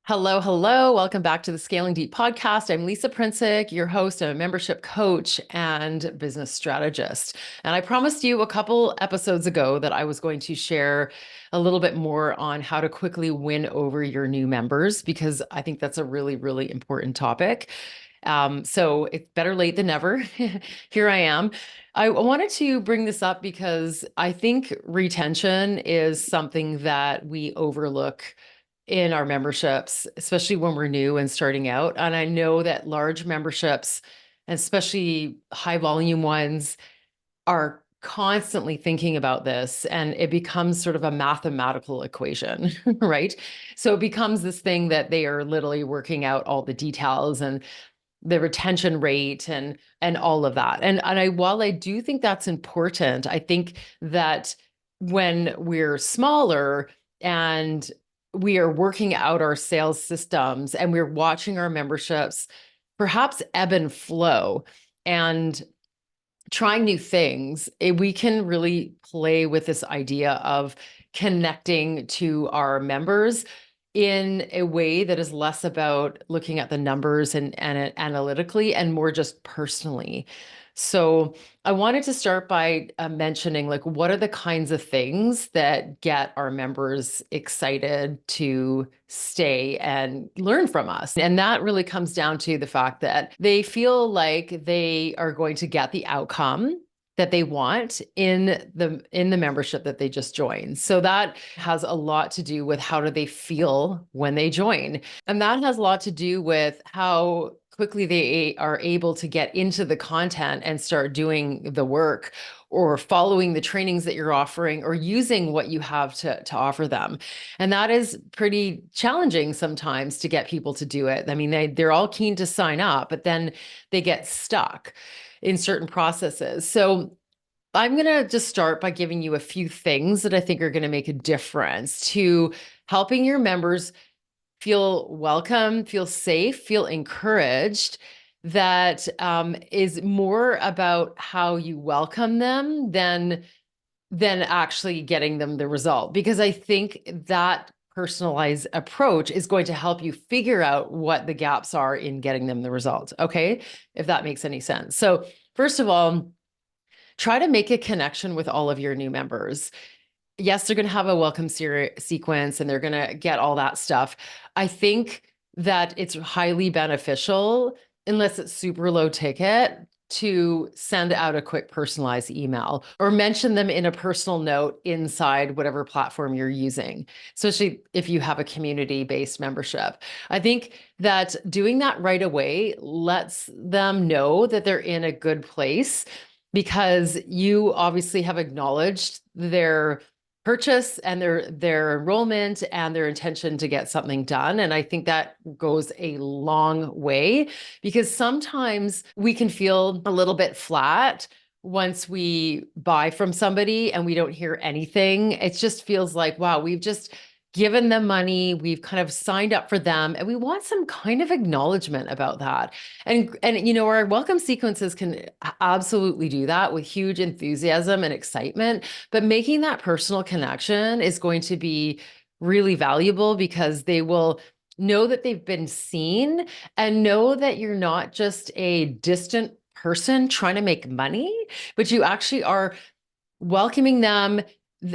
Hello, hello. Welcome back to the Scaling Deep podcast. I'm Lisa Princic, your host. I'm a membership coach and business strategist. And I promised you a couple episodes ago that I was going to share a little bit more on how to quickly win over your new members, because I think that's a really, really important topic. So it's better late than never. Here I am. I wanted to bring this up because I think retention is something that we overlook in our memberships, especially when we're new and starting out. And I know that large memberships, and especially high volume ones, are constantly thinking about this, and it becomes sort of a mathematical equation, right? So it becomes this thing that they are literally working out all the details and the retention rate and all of that. While I do think that's important, I think that when we're smaller and we are working out our sales systems and we're watching our memberships perhaps ebb and flow and trying new things, we can really play with this idea of connecting to our members in a way that is less about looking at the numbers and it analytically and more just personally. So I wanted to start by mentioning, like, what are the kinds of things that get our members excited to stay and learn from us? And that really comes down to the fact that they feel like they are going to get the outcome that they want in the membership that they just joined. So that has a lot to do with how do they feel when they join. And that has a lot to do with how quickly they are able to get into the content and start doing the work or following the trainings that you're offering or using what you have to offer them. And that is pretty challenging sometimes to get people to do it. I mean, they're all keen to sign up, but then they get stuck in certain processes. So I'm going to just start by giving you a few things that I think are going to make a difference to helping your members feel welcome, feel safe, feel encouraged. That is more about how you welcome them than actually getting them the result. Because I think that personalized approach is going to help you figure out what the gaps are in getting them the result. Okay, if that makes any sense. So first of all, try to make a connection with all of your new members. Yes, they're going to have a welcome sequence and they're going to get all that stuff. I think that it's highly beneficial, unless it's super low ticket, to send out a quick personalized email or mention them in a personal note inside whatever platform you're using, especially if you have a community-based membership. I think that doing that right away lets them know that they're in a good place, because you obviously have acknowledged their purchase and their enrollment and their intention to get something done. And I think that goes a long way, because sometimes we can feel a little bit flat once we buy from somebody and we don't hear anything. It just feels like, wow, we've just given them money, we've kind of signed up for them, and we want some kind of acknowledgement about that. And our welcome sequences can absolutely do that with huge enthusiasm and excitement, but making that personal connection is going to be really valuable, because they will know that they've been seen and know that you're not just a distant person trying to make money, but you actually are welcoming them.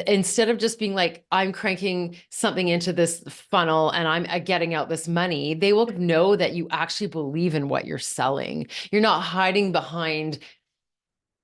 Instead of just being like, I'm cranking something into this funnel and I'm getting out this money, they will know that you actually believe in what you're selling. You're not hiding behind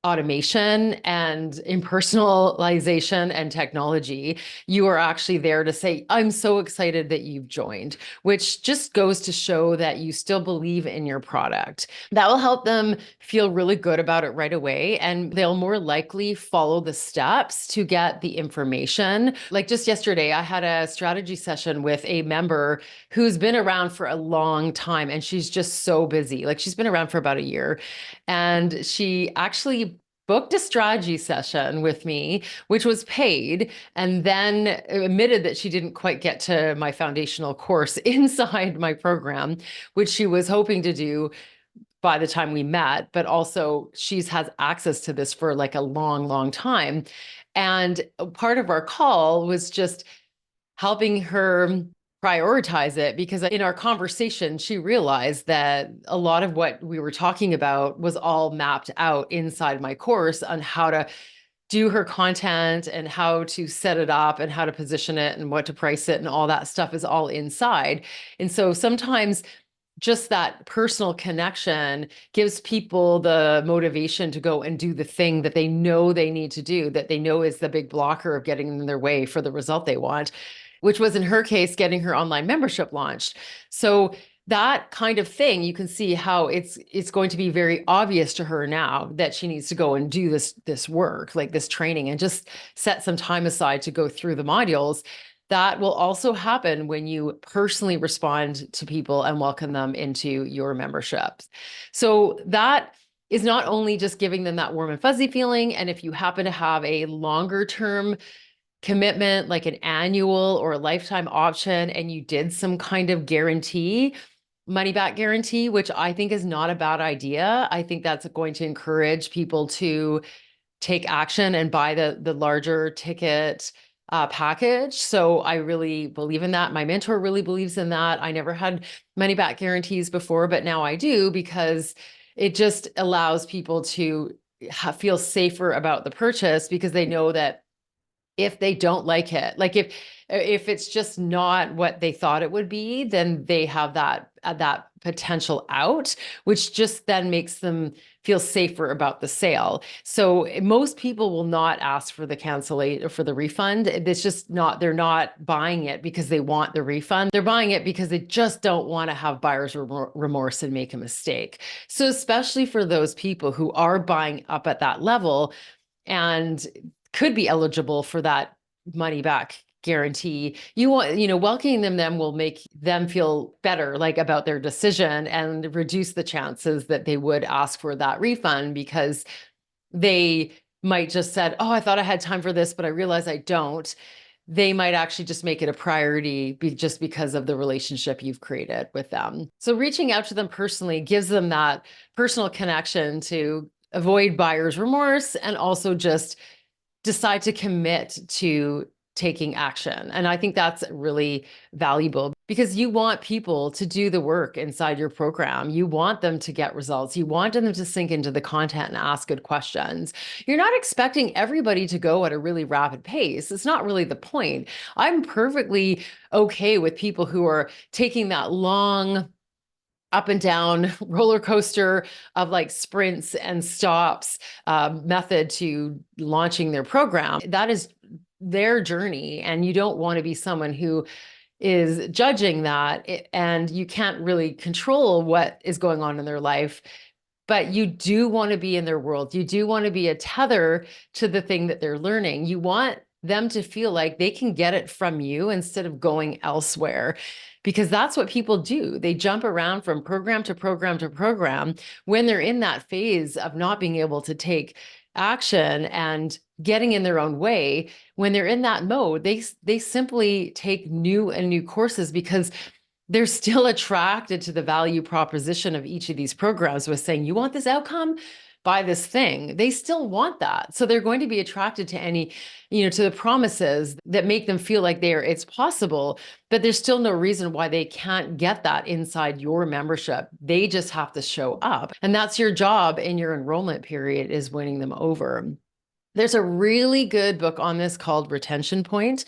automation and impersonalization and technology. You are actually there to say, I'm so excited that you've joined, which just goes to show that you still believe in your product. That will help them feel really good about it right away. And they'll more likely follow the steps to get the information. Like just yesterday, I had a strategy session with a member who's been around for a long time, and she's just so busy. Like, she's been around for about a year, and she actually booked a strategy session with me, which was paid, and then admitted that she didn't quite get to my foundational course inside my program, which she was hoping to do by the time we met. But also, she's had access to this for like a long, long time. And part of our call was just helping her prioritize it, because in our conversation, she realized that a lot of what we were talking about was all mapped out inside my course on how to do her content and how to set it up and how to position it and what to price it and all that stuff is all inside. And so sometimes just that personal connection gives people the motivation to go and do the thing that they know they need to do, that they know is the big blocker of getting in their way for the result they want, which was in her case, getting her online membership launched. So that kind of thing, you can see how it's going to be very obvious to her now that she needs to go and do this work, like this training, and just set some time aside to go through the modules. That will also happen when you personally respond to people and welcome them into your memberships. So that is not only just giving them that warm and fuzzy feeling. And if you happen to have a longer term commitment, like an annual or a lifetime option, and you did some kind of guarantee, money back guarantee, which I think is not a bad idea. I think that's going to encourage people to take action and buy the larger ticket package. So I really believe in that. My mentor really believes in that. I never had money back guarantees before, but now I do, because it just allows people to feel safer about the purchase, because they know that if they don't like it, like if it's just not what they thought it would be, then they have that potential out, which just then makes them feel safer about the sale. So most people will not ask for the cancellation, for the refund. It's just not, they're not buying it because they want the refund. They're buying it because they just don't want to have buyer's remorse and make a mistake. So especially for those people who are buying up at that level and could be eligible for that money back guarantee, you want, welcoming them will make them feel better, like, about their decision, and reduce the chances that they would ask for that refund, because they might just said, oh, I thought I had time for this, but I realize I don't. They might actually just make it a priority just because of the relationship you've created with them. So reaching out to them personally gives them that personal connection to avoid buyer's remorse, and also just decide to commit to taking action. And I think that's really valuable, because you want people to do the work inside your program. You want them to get results. You want them to sink into the content and ask good questions. You're not expecting everybody to go at a really rapid pace. It's not really the point. I'm perfectly okay with people who are taking that long up and down roller coaster of like sprints and stops method to launching their program. That is their journey. And you don't want to be someone who is judging that. And you can't really control what is going on in their life, but you do want to be in their world. You do want to be a tether to the thing that they're learning. You want them to feel like they can get it from you instead of going elsewhere, because that's what people do. They jump around from program to program to program when they're in that phase of not being able to take action and getting in their own way. When they're in that mode, they simply take new and new courses, because they're still attracted to the value proposition of each of these programs, with saying, you want this outcome? Buy this thing. They still want that. So they're going to be attracted to any, to the promises that make them feel like it's possible, but there's still no reason why they can't get that inside your membership. They just have to show up. And that's your job in your enrollment period, is winning them over. There's a really good book on this called Retention Point.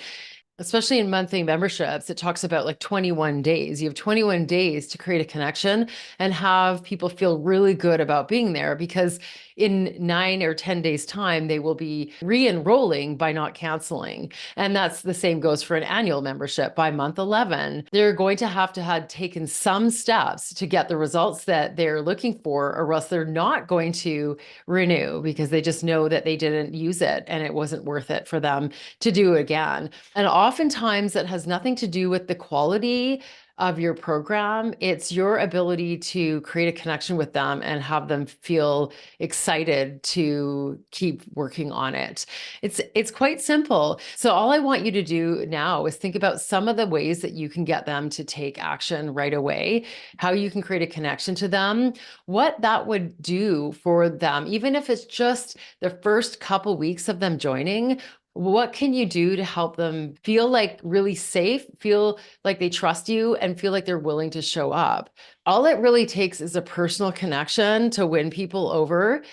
Especially in monthly memberships, it talks about like 21 days. You have 21 days to create a connection and have people feel really good about being there, because in 9 or 10 days time, they will be re-enrolling by not canceling. And that's the same goes for an annual membership. By month 11, they're going to have taken some steps to get the results that they're looking for, or else they're not going to renew, because they just know that they didn't use it and it wasn't worth it for them to do again. And oftentimes that has nothing to do with the quality of your program. It's your ability to create a connection with them and have them feel excited to keep working on it. It's quite simple. So all I want you to do now is think about some of the ways that you can get them to take action right away, how you can create a connection to them, what that would do for them, even if it's just the first couple weeks of them joining. What can you do to help them feel like really safe, feel like they trust you, and feel like they're willing to show up? All it really takes is a personal connection to win people over.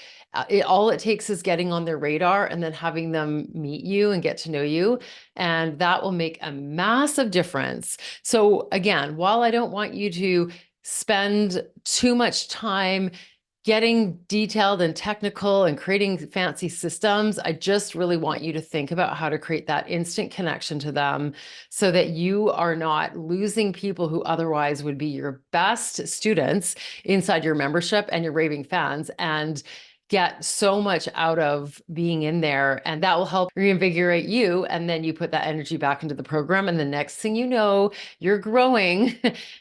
All it takes is getting on their radar and then having them meet you and get to know you. And that will make a massive difference. So, again, while I don't want you to spend too much time getting detailed and technical and creating fancy systems, I just really want you to think about how to create that instant connection to them so that you are not losing people who otherwise would be your best students inside your membership and your raving fans, and get so much out of being in there. And that will help reinvigorate you. And then you put that energy back into the program. And the next thing you know, you're growing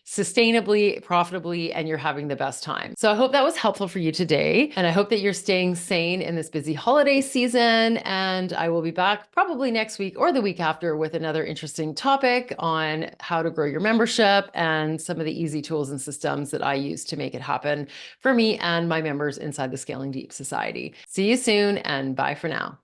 sustainably, profitably, and you're having the best time. So I hope that was helpful for you today. And I hope that you're staying sane in this busy holiday season. And I will be back probably next week or the week after with another interesting topic on how to grow your membership and some of the easy tools and systems that I use to make it happen for me and my members inside the Scaling Deep Society. See you soon, and bye for now.